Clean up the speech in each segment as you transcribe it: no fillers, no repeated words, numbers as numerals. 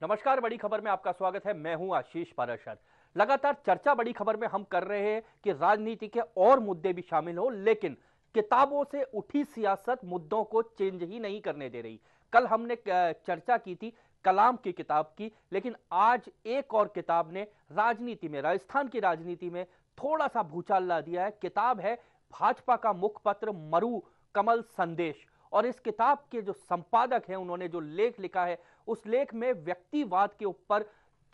नमस्कार। बड़ी खबर में आपका स्वागत है। मैं हूं आशीष पाराशर। लगातार चर्चा बड़ी खबर में हम कर रहे हैं कि राजनीति के और मुद्दे भी शामिल हो, लेकिन किताबों से उठी सियासत मुद्दों को चेंज ही नहीं करने दे रही। कल हमने चर्चा की थी कलाम की किताब की, लेकिन आज एक और किताब ने राजनीति में, राजस्थान की राजनीति में थोड़ा सा भूचाल ला दिया है। किताब है भाजपा का मुखपत्र मरु कमल संदेश। और इस किताब के जो संपादक हैं, उन्होंने जो लेख लिखा है, उस लेख में व्यक्तिवाद के ऊपर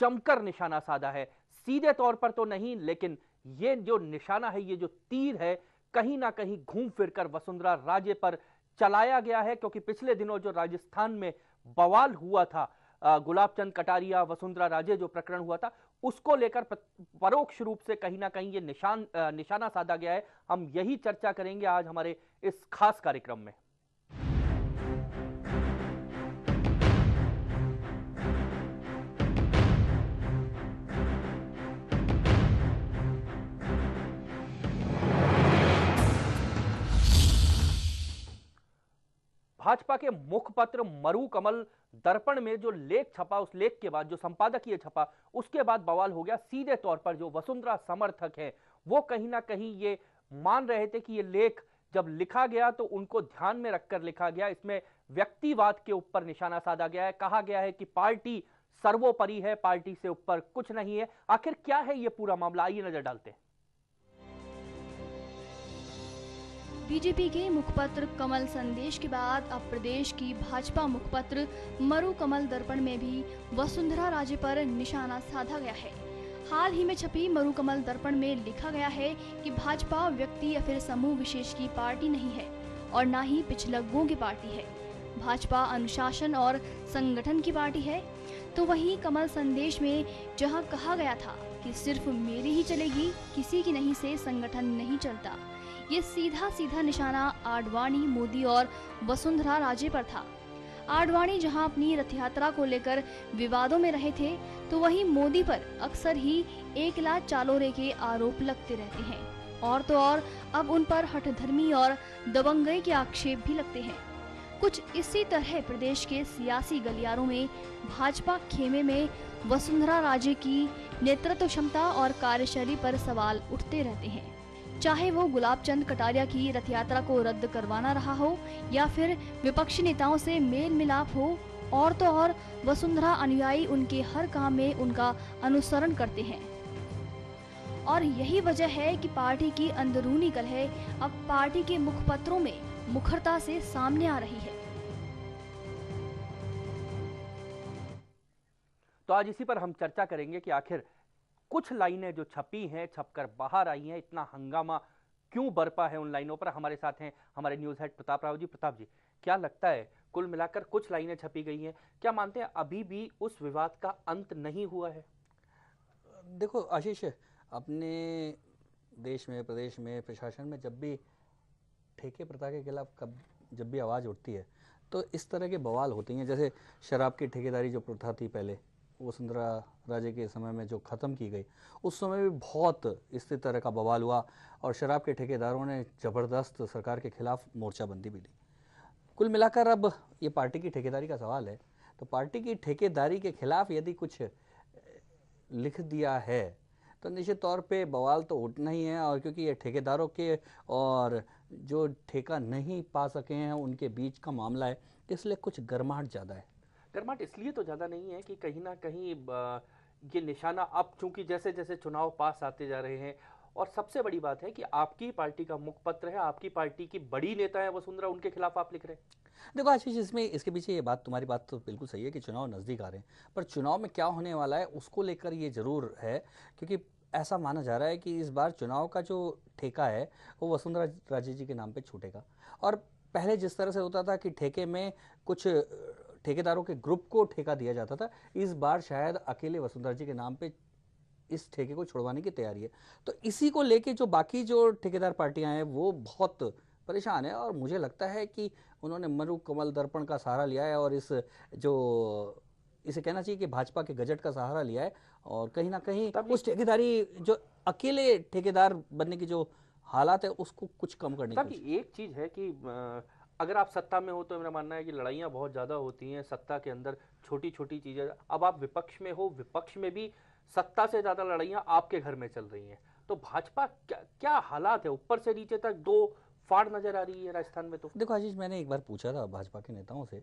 जमकर निशाना साधा है। सीधे तौर पर तो नहीं, लेकिन ये जो निशाना है, ये जो तीर है, कहीं ना कहीं घूम फिरकर वसुंधरा राजे पर चलाया गया है। क्योंकि पिछले दिनों जो राजस्थान में बवाल हुआ था, गुलाब चंद कटारिया वसुंधरा राजे जो प्रकरण हुआ था, उसको लेकर परोक्ष रूप से कहीं ना कहीं ये निशाना साधा गया है। हम यही चर्चा करेंगे आज हमारे इस खास कार्यक्रम में। भाजपा के मुखपत्र मरु कमल दर्पण में जो लेख छपा, उस लेख के बाद जो संपादकीय छपा, उसके बाद बवाल हो गया। सीधे तौर पर जो वसुंधरा समर्थक हैं, वो कहीं ना कहीं ये मान रहे थे कि ये लेख जब लिखा गया तो उनको ध्यान में रखकर लिखा गया। इसमें व्यक्तिवाद के ऊपर निशाना साधा गया है। कहा गया है कि पार्टी सर्वोपरि है, पार्टी से ऊपर कुछ नहीं है। आखिर क्या है ये पूरा मामला, आइए नजर डालते हैं। बीजेपी के मुखपत्र कमल संदेश के बाद अब प्रदेश की भाजपा मुखपत्र मरु कमल दर्पण में भी वसुंधरा राजे पर निशाना साधा गया है। हाल ही में छपी मरु कमल दर्पण में लिखा गया है कि भाजपा व्यक्ति या फिर समूह विशेष की पार्टी नहीं है और न ही पिछलग्गों की पार्टी है। भाजपा अनुशासन और संगठन की पार्टी है। तो वहीं कमल संदेश में जहां कहा गया था कि सिर्फ मेरी ही चलेगी, किसी की नहीं से संगठन नहीं चलता, ये सीधा सीधा निशाना आडवाणी, मोदी और वसुंधरा राजे पर था। आडवाणी जहां अपनी रथ यात्रा को लेकर विवादों में रहे थे, तो वहीं मोदी पर अक्सर ही एकला चालोरे के आरोप लगते रहते हैं। और तो और अब उन पर हठधर्मी और दबंगई के आक्षेप भी लगते हैं। कुछ इसी तरह प्रदेश के सियासी गलियारों में भाजपा खेमे में वसुंधरा राजे की नेतृत्व क्षमता और कार्यशैली पर सवाल उठते रहते हैं। चाहे वो गुलाब चंद कटारिया की रथ यात्रा को रद्द करवाना रहा हो या फिर विपक्षी नेताओं से मेल मिलाप हो, और तो और वसुंधरा अनुयायी उनके हर काम में उनका अनुसरण करते हैं। और यही वजह है कि पार्टी की अंदरूनी कलह अब पार्टी के मुखपत्रों में मुखरता से सामने आ रही है। तो आज इसी पर हम चर्चा करेंगे कि आखिर कुछ लाइनें जो छपी हैं, छपकर बाहर आई हैं, इतना हंगामा क्यों बरपा है उन लाइनों पर। हमारे साथ हैं हमारे न्यूज हेड प्रताप राव जी। प्रताप जी, क्या लगता है, कुल मिलाकर कुछ लाइनें छपी गई हैं, क्या मानते हैं अभी भी उस विवाद का अंत नहीं हुआ है? देखो आशीष, अपने देश में, प्रदेश में, प्रशासन में जब भी ठेके प्रथा के खिलाफ जब भी आवाज़ उठती है तो इस तरह के बवाल होते हैं। जैसे शराब की ठेकेदारी जो प्रथा थी पहले, वसुंधरा राजे के समय में जो ख़त्म की गई, उस समय भी बहुत इसी तरह का बवाल हुआ और शराब के ठेकेदारों ने ज़बरदस्त सरकार के खिलाफ मोर्चाबंदी भी दी। कुल मिलाकर अब ये पार्टी की ठेकेदारी का सवाल है, तो पार्टी की ठेकेदारी के खिलाफ यदि कुछ लिख दिया है तो निश्चित तौर पे बवाल तो उठना ही है। और क्योंकि ये ठेकेदारों के और जो ठेका नहीं पा सके हैं उनके बीच का मामला है, इसलिए कुछ गर्माहट ज़्यादा है। गर्माहट इसलिए तो ज्यादा नहीं है कि कहीं ना कहीं ये निशाना अब चूंकि जैसे जैसे चुनाव पास आते जा रहे हैं, और सबसे बड़ी बात है कि आपकी पार्टी का मुखपत्र है, आपकी पार्टी की बड़ी नेता है वसुंधरा, उनके खिलाफ आप लिख रहे हैं। देखो आशीष, इसमें इसके पीछे ये बात, तुम्हारी बात तो बिल्कुल सही है कि चुनाव नज़दीक आ रहे हैं, पर चुनाव में क्या होने वाला है उसको लेकर ये ज़रूर है। क्योंकि ऐसा माना जा रहा है कि इस बार चुनाव का जो ठेका है वो वसुंधरा राजे जी के नाम पे छूटेगा। और पहले जिस तरह से होता था कि ठेके में कुछ ठेकेदारों के ग्रुप को ठेका दिया जाता था, इस बार शायद अकेले वसुंधरा जी के नाम पे इस ठेके को छुड़वाने की तैयारी है। तो इसी को लेके जो बाकी जो ठेकेदार पार्टियां हैं वो बहुत परेशान है। और मुझे लगता है कि उन्होंने मरु कमल दर्पण का सहारा लिया है और इस जो इसे कहना चाहिए कि भाजपा के गजट का सहारा लिया है और कहीं ना कहीं उस ठेकेदारी, जो अकेले ठेकेदार बनने की जो हालात है, उसको कुछ कम करने की। एक चीज है कि अगर आप सत्ता में हो तो मेरा मानना है कि लड़ाइयाँ बहुत ज़्यादा होती हैं सत्ता के अंदर, छोटी छोटी चीज़ें। अब आप विपक्ष में हो, विपक्ष में भी सत्ता से ज़्यादा लड़ाइयाँ आपके घर में चल रही हैं। तो भाजपा क्या क्या हालात है, ऊपर से नीचे तक दो फाड़ नजर आ रही है राजस्थान में। तो देखो आशीष, मैंने एक बार पूछा था भाजपा के नेताओं से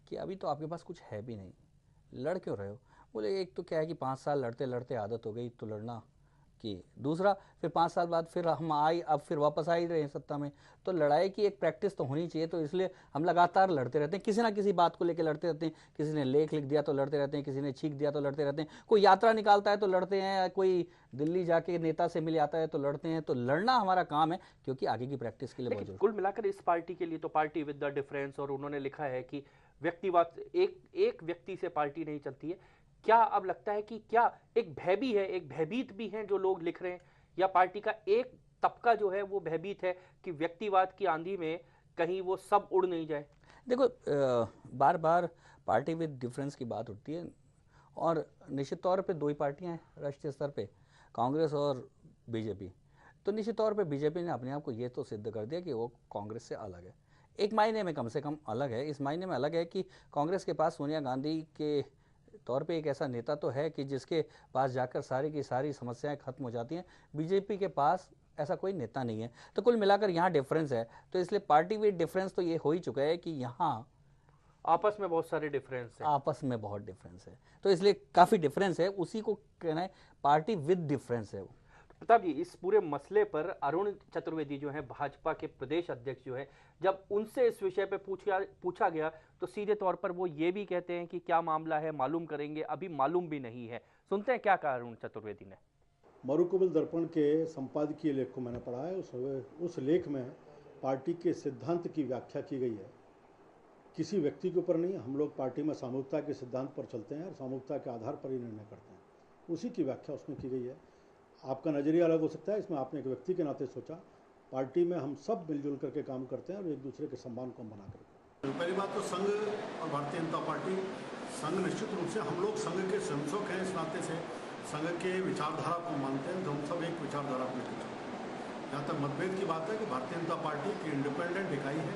कि अभी तो आपके पास कुछ है भी नहीं, लड़ क्यों रहे हो? बोले एक तो क्या है कि 5 साल लड़ते लड़ते आदत हो गई तो लड़ना की, दूसरा फिर 5 साल बाद फिर हम आई, अब फिर वापस आ ही रहे हैं सत्ता में, तो लड़ाई की एक प्रैक्टिस तो होनी चाहिए। तो इसलिए हम लगातार लड़ते रहते हैं, किसी ना किसी बात को लेकर लड़ते रहते हैं। किसी ने लेख लिख दिया तो लड़ते रहते हैं, किसी ने छींक दिया तो लड़ते रहते हैं, कोई यात्रा निकालता है तो लड़ते हैं, कोई दिल्ली जाके नेता से मिल आता है तो लड़ते हैं। तो लड़ना हमारा काम है, क्योंकि आगे की प्रैक्टिस के लिए बहुत लेकिन जरूरी कुल मिलाकर इस पार्टी के लिए तो पार्टी विद द डिफरेंस, और उन्होंने लिखा है कि व्यक्तिवाद, एक एक व्यक्ति से पार्टी नहीं चलती है। क्या अब लगता है कि क्या एक भय भी है, एक भयभीत भी है जो लोग लिख रहे हैं, या पार्टी का एक तबका जो है वो भयभीत है कि व्यक्तिवाद की आंधी में कहीं वो सब उड़ नहीं जाए? देखो बार बार पार्टी विद डिफरेंस की बात उठती है, और निश्चित तौर पे दो ही पार्टियां हैं राष्ट्रीय स्तर पे, कांग्रेस और बीजेपी। तो निश्चित तौर पे बीजेपी ने अपने आप को ये तो सिद्ध कर दिया कि वो कांग्रेस से अलग है, एक मायने में कम से कम अलग है। इस मायने में अलग है कि कांग्रेस के पास सोनिया गांधी के तौर पे एक ऐसा नेता तो है कि जिसके पास जाकर सारी की सारी समस्याएं खत्म हो जाती हैं। बीजेपी के पास ऐसा कोई नेता नहीं है। तो कुल मिलाकर यहाँ डिफरेंस है, तो इसलिए पार्टी विद डिफरेंस तो ये हो ही चुका है कि यहाँ आपस में बहुत सारे डिफरेंस है। आपस में बहुत डिफरेंस है, तो इसलिए काफ़ी डिफरेंस है, उसी को कहना है पार्टी विद डिफरेंस है वो। प्रताप जी, इस पूरे मसले पर अरुण चतुर्वेदी जो है भाजपा के प्रदेश अध्यक्ष जो है, जब उनसे इस विषय पे पूछा गया तो सीधे तौर पर वो ये भी कहते हैं कि क्या मामला है मालूम करेंगे, अभी मालूम भी नहीं है। सुनते हैं क्या कहा अरुण चतुर्वेदी ने। मरुकबल दर्पण के संपादकीय लेख को मैंने पढ़ा है। उस लेख में पार्टी के सिद्धांत की व्याख्या की गई है, किसी व्यक्ति के ऊपर नहीं। हम लोग पार्टी में सामूहिकता के सिद्धांत पर चलते हैं और सामूहिकता के आधार पर ही निर्णय करते हैं, उसी की व्याख्या उसमें की गई है। आपका नज़रिया अलग हो सकता है, इसमें आपने एक व्यक्ति के नाते सोचा। पार्टी में हम सब मिलजुल करके काम करते हैं और एक दूसरे के सम्मान को हम बना करके। पहली बात तो संघ और भारतीय जनता पार्टी, संघ निश्चित रूप से हम लोग संघ के संसद हैं, इस नाते से संघ के विचारधारा को मानते हैं, तो हम सब एक विचारधारा पर चलते हैं। जहाँ तक मतभेद की बात है कि भारतीय जनता पार्टी की इंडिपेंडेंट इकाई है,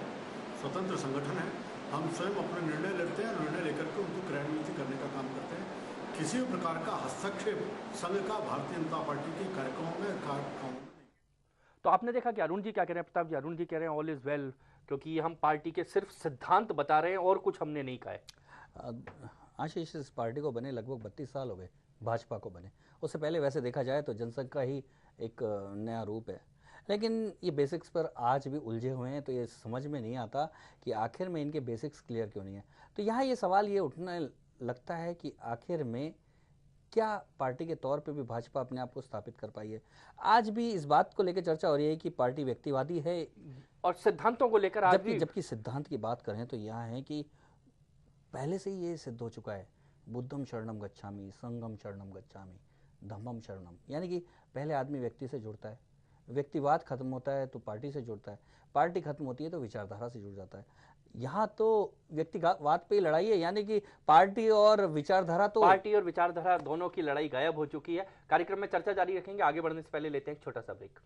स्वतंत्र संगठन है, हम स्वयं अपने निर्णय लेते हैं, निर्णय लेकर के उनको क्रियान्वित करने का काम करते हैं। किसी भी प्रकार का हस्तक्षेप संघ का भारतीय जनता पार्टी के कार्यक्रमों में तो आपने देखा कि अरुण जी क्या कह रहे हैं। प्रताप जी, अरुण जी कह रहे हैं ऑल इज वेल, क्योंकि हम पार्टी के सिर्फ सिद्धांत बता रहे हैं और कुछ हमने नहीं कहा है। आशीष, इस पार्टी को बने लगभग 32 साल हो गए, भाजपा को बने। उससे पहले वैसे देखा जाए तो जनसंघ का ही एक नया रूप है, लेकिन ये बेसिक्स पर आज भी उलझे हुए हैं। तो ये समझ में नहीं आता कि आखिर में इनके बेसिक्स क्लियर क्यों नहीं है। तो यहाँ ये सवाल ये उठने लगता है कि आखिर में क्या पार्टी के तौर पे भी भाजपा अपने आप को स्थापित कर पाई है। आज भी इस बात को लेकर चर्चा हो रही है कि पार्टी व्यक्तिवादी है, और सिद्धांतों को लेकर आज भी जबकि सिद्धांत की बात करें तो यहाँ है कि पहले से ही ये सिद्ध हो चुका है, बुद्धम शरणम गच्छामि, संगम शरणम गच्छामि, धम्मम शरणम। यानी कि पहले आदमी व्यक्ति से जुड़ता है, व्यक्तिवाद खत्म होता है तो पार्टी से जुड़ता है, पार्टी खत्म होती है तो विचारधारा से जुड़ जाता है। यहाँ तो व्यक्तिवाद पे लड़ाई है, यानी कि पार्टी और विचारधारा दोनों की लड़ाई गायब हो चुकी है। कार्यक्रम में चर्चा जारी रखेंगे, आगे बढ़ने से पहले लेते हैं एक छोटा सा ब्रेक।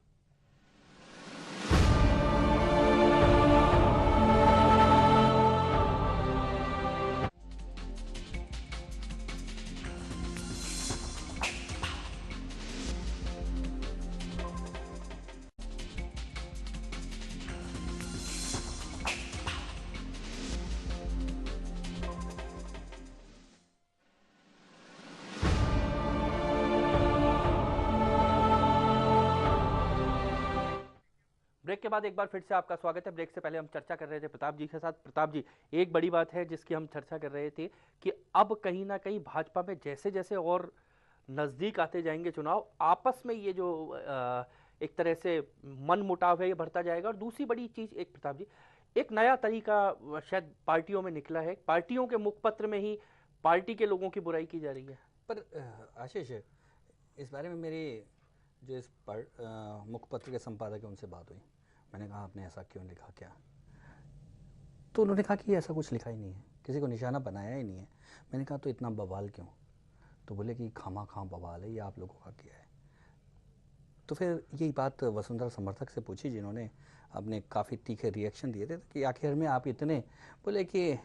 ब्रेक के बाद एक बार फिर से आपका स्वागत है। ब्रेक से पहले हम चर्चा कर रहे थे प्रताप जी के साथ। प्रताप जी, एक बड़ी बात है जिसकी हम चर्चा कर रहे थे कि अब कहीं ना कहीं भाजपा में जैसे जैसे और नजदीक आते जाएंगे चुनाव, आपस में ये जो एक तरह से मन मुटाव है ये बढ़ता जाएगा। और दूसरी बड़ी चीज, एक प्रताप जी, एक नया तरीका शायद पार्टियों में निकला है, पार्टियों के मुखपत्र में ही पार्टी के लोगों की बुराई की जा रही है। पर आशीष, इस बारे में मेरी जो इस मुखपत्र के संपादक है उनसे बात हुई। मैंने कहा आपने ऐसा क्यों लिखा क्या? तो उन्होंने कहा कि ऐसा कुछ लिखा ही नहीं है, किसी को निशाना बनाया ही नहीं है। मैंने कहा तो इतना बवाल क्यों? तो बोले कि खामा खां बवाल है, ये आप लोगों का किया है। तो फिर यही बात वसुंधरा समर्थक से पूछी, जिन्होंने अपने काफ़ी तीखे रिएक्शन दिए थे कि आखिर में आप इतने, बोले कि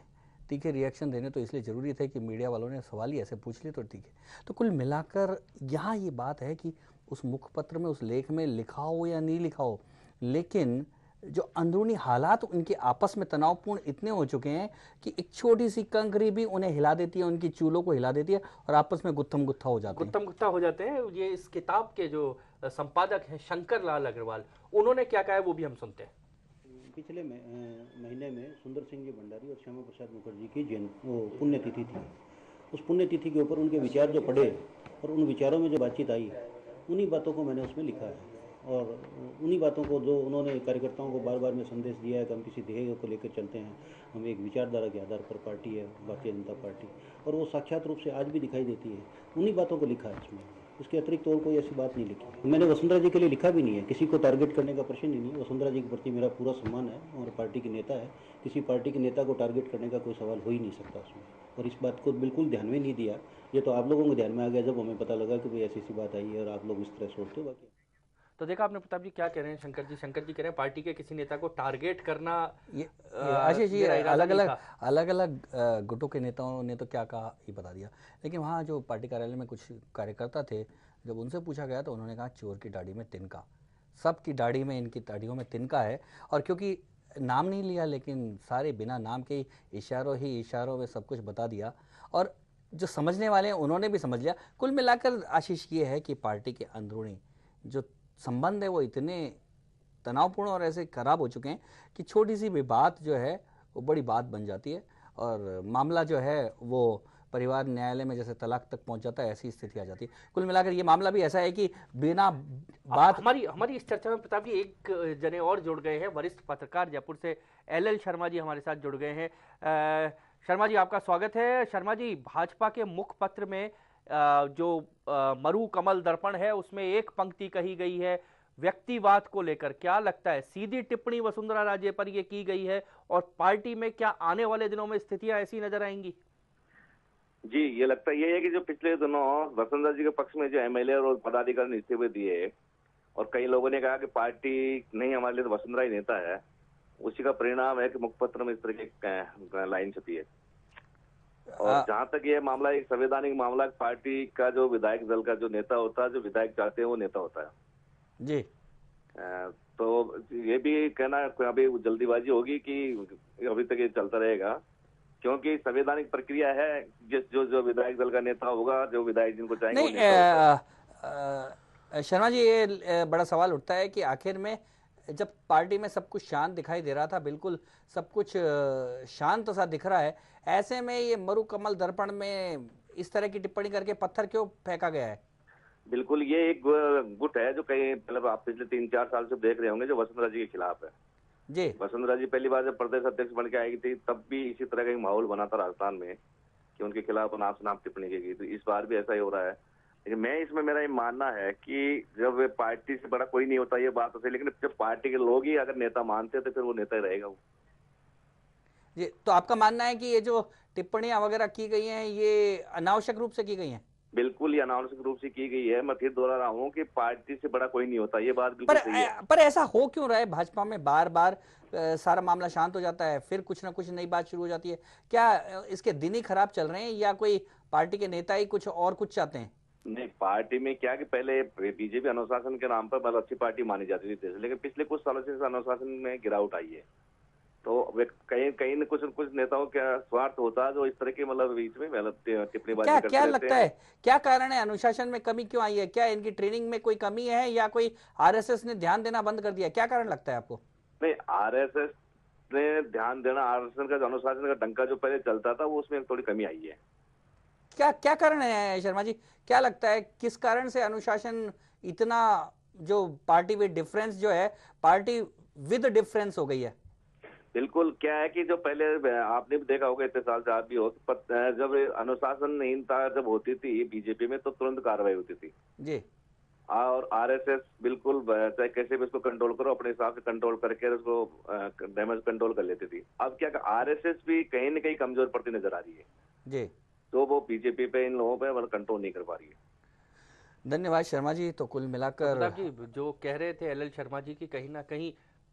तीखे रिएक्शन देने तो इसलिए ज़रूरी थे कि मीडिया वालों ने सवाल ही ऐसे पूछ लिए तो तीखे। तो कुल मिलाकर यहाँ ये बात है कि उस मुखपत्र में, उस लेख में लिखा हो या नहीं लिखा हो, लेकिन जो अंदरूनी हालात उनके आपस में तनावपूर्ण इतने हो चुके हैं कि एक छोटी सी कंकरी भी उन्हें हिला देती है, उनकी चूलों को हिला देती है और आपस में गुत्थम गुत्था हो जाते हैं। गुत्थम गुत्था हो जाते हैं। ये इस किताब के जो संपादक हैं शंकर लाल अग्रवाल, उन्होंने क्या कहा है वो भी हम सुनते हैं। पिछले महीने में सुंदर सिंह जी भंडारी और श्यामा प्रसाद मुखर्जी की पुण्यतिथि थी। उस पुण्यतिथि के ऊपर उनके विचार जो पढ़े और उन विचारों में जो बातचीत आई, उन्हीं बातों को मैंने उसमें लिखा है और उन्हीं बातों को जो उन्होंने कार्यकर्ताओं को बार बार में संदेश दिया है कि हम किसी ध्येय को लेकर चलते हैं, हम एक विचारधारा के आधार पर पार्टी है भारतीय जनता पार्टी, और वो साक्षात रूप से आज भी दिखाई देती है। उन्हीं बातों को लिखा है इसमें, उसके अतिरिक्त और कोई ऐसी बात नहीं लिखी। मैंने वसुंधरा जी के लिए लिखा भी नहीं है, किसी को टारगेट करने का प्रश्न ही नहीं है। वसुंधरा जी के प्रति मेरा पूरा सम्मान है और पार्टी के नेता है, किसी पार्टी के नेता को टारगेट करने का कोई सवाल हो ही नहीं सकता उसमें, और इस बात को बिल्कुल ध्यान में नहीं दिया। ये तो आप लोगों को ध्यान में आ गया जब हमें पता लगा कि भाई ऐसी सी बात आई है और आप लोग इस तरह सोचते हो। बाकी तो देखा आपने प्रताप जी क्या कह रहे हैं शंकर जी कह रहे हैं पार्टी के किसी नेता को टारगेट करना। ये आशीष जी अलग अलग गुटों के नेताओं ने तो क्या कहा ये बता दिया, लेकिन वहाँ जो पार्टी कार्यालय में कुछ कार्यकर्ता थे, जब उनसे पूछा गया तो उन्होंने कहा चोर की दाढ़ी में तिनका, सबकी दाढ़ी में, इनकी दाढ़ियों में तिनका है। और क्योंकि नाम नहीं लिया लेकिन सारे बिना नाम के इशारों में सब कुछ बता दिया, और जो समझने वाले हैं उन्होंने भी समझ लिया। कुल मिलाकर आशीष ये है कि पार्टी के अंदरूनी जो संबंध है वो इतने तनावपूर्ण और ऐसे खराब हो चुके हैं कि छोटी सी भी बात जो है वो बड़ी बात बन जाती है और मामला जो है वो परिवार न्यायालय में जैसे तलाक तक पहुंच जाता है, ऐसी स्थिति आ जाती है। कुल मिलाकर ये मामला भी ऐसा है कि बिना बात हमारी इस चर्चा में प्रताप जी एक जने और जुड़ गए हैं, वरिष्ठ पत्रकार जयपुर से LL शर्मा जी हमारे साथ जुड़ गए हैं। शर्मा जी आपका स्वागत है। शर्मा जी, भाजपा के मुखपत्र में जो मरु कमल दर्पण है उसमें एक पंक्ति कही गई है व्यक्तिवाद को लेकर, क्या लगता है सीधी टिप्पणी वसुंधरा राजे पर ये की गई है और पार्टी में क्या आने वाले दिनों में स्थितियां ऐसी नजर आएंगी? जी, ये लगता ये है कि जो पिछले दिनों वसुंधरा जी के पक्ष में जो MLA और पदाधिकारी इस्तीफे दिए और कई लोगों ने कहा कि पार्टी नहीं हमारे लिए तो वसुंधरा ही नेता है, उसी का परिणाम है कि मुखपत्र में इस तरह की लाइन छपी है। और जहां तक ये मामला एक संवैधानिक मामला, पार्टी का जो विधायक दल का जो नेता होता है, जो विधायक चाहते हैं वो नेता होता है जी। तो ये भी कहना अभी जल्दीबाजी होगी कि अभी तक ये चलता रहेगा, क्योंकि संवैधानिक प्रक्रिया है, जो विधायक दल का नेता होगा, जो विधायक जिनको चाहेंगे नहीं। शर्मा जी ये बड़ा सवाल उठता है कि आखिर में जब पार्टी में सब कुछ शांत दिखाई दे रहा था, बिल्कुल सब कुछ शांत सा दिख रहा है, ऐसे में ये मरु कमल दर्पण में इस तरह की टिप्पणी करके पत्थर क्यों फेंका गया है? बिल्कुल, ये एक गुट है जो कहीं मतलब आप पिछले 3-4 साल से देख रहे होंगे, जो वसुंधरा जी के खिलाफ है जी। वसुंधरा जी पहली बार जब प्रदेश अध्यक्ष बन के आई थी तब भी इसी तरह का एक माहौल बना था राजस्थान में कि उनके खिलाफ अनाप शनाप टिप्पणी की गई, तो इस बार भी ऐसा ही हो रहा है। लेकिन मैं इसमें मेरा ये मानना है कि जब पार्टी से बड़ा कोई नहीं होता, ये बात तो सही, लेकिन जब पार्टी के लोग ही अगर नेता मानते हैं तो फिर वो नेता ही रहेगा वो। जी, तो आपका मानना है कि ये जो टिप्पणियां वगैरह की गई हैं ये अनावश्यक रूप से की गई हैं? बिल्कुल, ये अनावश्यक रूप से की गई है। मैं फिर दोहरा रहा हूँ कि पार्टी से बड़ा कोई नहीं होता, ये बात बिल्कुल सही है। पर ऐसा हो क्यों रहा है भाजपा में, बार बार सारा मामला शांत हो जाता है, फिर कुछ ना कुछ नई बात शुरू हो जाती है? क्या इसके दिन ही खराब चल रहे हैं या कोई पार्टी के नेता ही कुछ और कुछ चाहते हैं? नहीं, पार्टी में क्या कि पहले बीजेपी अनुशासन के नाम पर बहुत अच्छी पार्टी मानी जाती थी, लेकिन पिछले कुछ सालों से अनुशासन में गिरावट आई है। तो कहीं न कुछ नेताओं का स्वार्थ होता है जो इस तरह के मतलब बीच में टिप्पणीबाजी करते क्या लगता है, क्या कारण है, अनुशासन में कमी क्यों आई है? क्या इनकी ट्रेनिंग में कोई कमी है या कोई RSS ने ध्यान देना बंद कर दिया? क्या कारण लगता है आपको? नहीं, RSS ने ध्यान देना, RSS का अनुशासन का डंका जो पहले चलता था वो उसमें थोड़ी कमी आई है। क्या कारण है शर्मा जी, क्या लगता है किस कारण से अनुशासन इतना, जो पार्टी विद डिफरेंस जो है, पार्टी विद डिफरेंस हो गई है? बिल्कुल, क्या है कि जो पहले आपने भी देखा होगा, इतने साल से आप भी हो, जब अनुशासनहीनता जब होती थी बीजेपी में तो तुरंत कार्रवाई होती थी जी। और RSS बिल्कुल चाहे कैसे भी उसको कंट्रोल करो, अपने हिसाब से कंट्रोल करके उसको डैमेज कंट्रोल कर लेती थी। अब क्या RSS भी कहीं न कहीं कमजोर पड़ती नजर आ रही है जी, तो वो बीजेपी पे, इन लोगों पे कंट्रोल नहीं कर पा रही है। धन्यवाद शर्मा जी। तो कुल मिलाकर प्रताप जी जो कह रहे थे एल.एल. शर्मा जी की कहीं ना कहीं